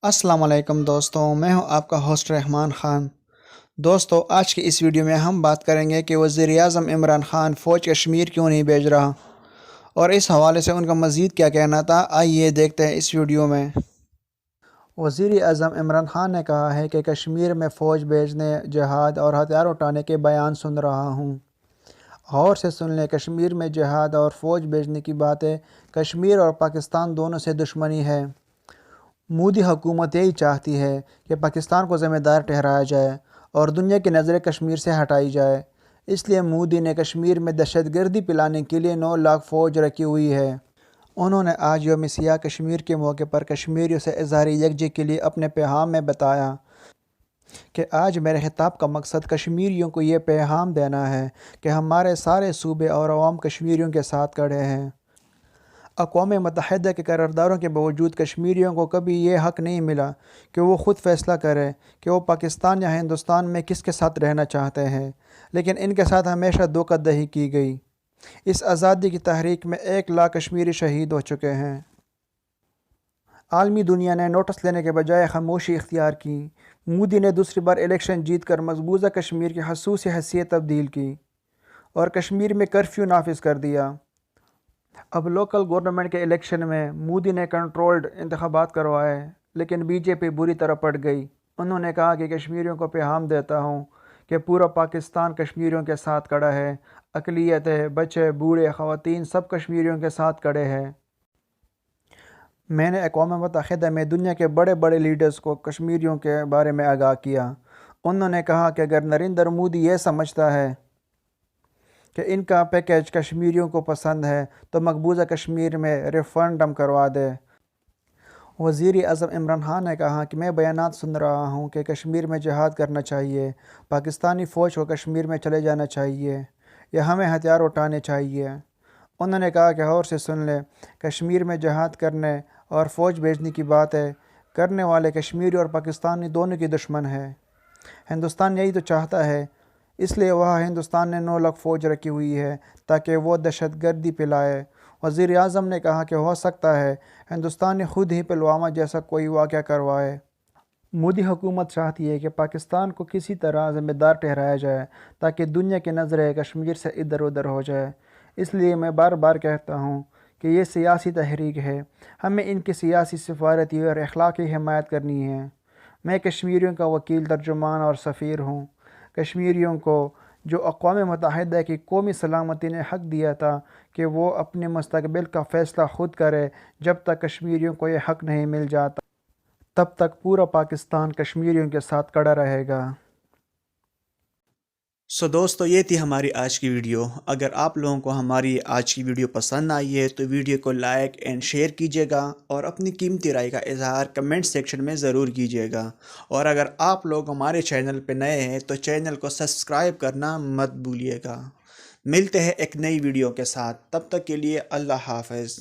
अस्सलाम वालेकुम दोस्तों, मैं हूं आपका होस्ट रहमान ख़ान। दोस्तों, आज की इस वीडियो में हम बात करेंगे कि वज़ीर-ए-आज़म इमरान ख़ान फ़ौज कश्मीर क्यों नहीं भेज रहा और इस हवाले से उनका मज़ीद क्या कहना था। आइए देखते हैं इस वीडियो में। वज़ीर-ए-आज़म इमरान ख़ान ने कहा है कि कश्मीर में फ़ौज भेजने, जिहाद और हथियार उठाने के बयान सुन रहा हूँ। और से सुन लें, कश्मीर में जिहाद और फ़ौज भेजने की बातें कश्मीर और पाकिस्तान दोनों से दुश्मनी है। मोदी हुकूमत यही चाहती है कि पाकिस्तान को ज़िम्मेदार ठहराया जाए और दुनिया की नज़रें कश्मीर से हटाई जाए। इसलिए मोदी ने कश्मीर में दहशतगर्दी फैलाने के लिए 9 लाख फ़ौज रखी हुई है। उन्होंने आज यौम सियाह कश्मीर के मौके पर कश्मीरियों से इज़हार यकजहती के लिए अपने पैगाम में बताया कि आज मेरे खिताब का मकसद कश्मीरियों को ये पैगाम देना है कि हमारे सारे सूबे और अवाम कश्मीरियों के साथ खड़े हैं। अक़वाम मुत्तहिदा के करारदारों के बावजूद कश्मीरियों को कभी ये हक़ नहीं मिला कि वो ख़ुद फ़ैसला करें कि वो पाकिस्तान या हिंदुस्तान में किसके साथ रहना चाहते हैं, लेकिन इनके साथ हमेशा धोखाधड़ी की गई। इस आज़ादी की तहरीक में 1 लाख कश्मीरी शहीद हो चुके हैं। आलमी दुनिया ने नोटिस लेने के बजाय खामोशी इख्तियार की। मोदी ने दूसरी बार इलेक्शन जीत कर मकबूजा कश्मीर की खसूसी हैसियत तब्दील की और कश्मीर में कर्फ्यू नाफिज कर दिया। अब लोकल गवर्नमेंट के इलेक्शन में मोदी ने कंट्रोल्ड इंतखाबात करवाए, लेकिन बीजेपी बुरी तरह पड़ गई। उन्होंने कहा कि कश्मीरियों को पैगाम देता हूँ कि पूरा पाकिस्तान कश्मीरियों के साथ खड़ा है। अक़लियतें, बच्चे, बूढ़े, ख़वातीन सब कश्मीरियों के साथ खड़े हैं। मैंने अक़वाम मुत्तहिदा में दुनिया के बड़े बड़े लीडर्स को कश्मीरियों के बारे में आगाह किया। उन्होंने कहा कि अगर नरेंद्र मोदी ये समझता है कि इनका पैकेज कश्मीरियों को पसंद है तो मकबूजा कश्मीर में रेफरेंडम करवा दे। वज़ीर-ए-आज़म इमरान ख़ान ने कहा कि मैं बयानात सुन रहा हूँ कि कश्मीर में जिहाद करना चाहिए, पाकिस्तानी फ़ौज को कश्मीर में चले जाना चाहिए या हमें हथियार उठाने चाहिए। उन्होंने कहा कि और से सुन ले, कश्मीर में जिहाद करने और फ़ौज भेजने की बातें करने वाले कश्मीरी और पाकिस्तानी दोनों की दुश्मन है। हिंदुस्तान यही तो चाहता है, इसलिए वह हिंदुस्तान ने 9 लाख फ़ौज रखी हुई है ताकि वो दहशतगर्दी फैलाए। वज़ीर-ए-आज़म ने कहा कि हो सकता है हिंदुस्तान ने खुद ही पुलवामा जैसा कोई वाक़या करवाए। मोदी हुकूमत चाहती है कि पाकिस्तान को किसी तरह ज़िम्मेदार ठहराया जाए ताकि दुनिया की नज़रें कश्मीर से इधर उधर हो जाए। इसलिए मैं बार बार कहता हूँ कि ये सियासी तहरीक है, हमें इनकी सियासी सिफारती और अखलाकी हिमायत करनी है। मैं कश्मीरियों का वकील, तर्जुमान और सफ़ीर हूँ। कश्मीरियों को जो अक़वाम मुत्तहिदा की कौमी सलामती ने हक़ दिया था कि वो अपने मुस्तक़बिल का फ़ैसला ख़ुद करे, जब तक कश्मीरियों को ये हक़ नहीं मिल जाता तब तक पूरा पाकिस्तान कश्मीरियों के साथ खड़ा रहेगा। दोस्तों, ये थी हमारी आज की वीडियो। अगर आप लोगों को हमारी आज की वीडियो पसंद आई है तो वीडियो को लाइक एंड शेयर कीजिएगा और अपनी कीमती राय का इजहार कमेंट सेक्शन में ज़रूर कीजिएगा। और अगर आप लोग हमारे चैनल पर नए हैं तो चैनल को सब्सक्राइब करना मत भूलिएगा। मिलते हैं एक नई वीडियो के साथ, तब तक के लिए अल्लाह हाफ़िज़।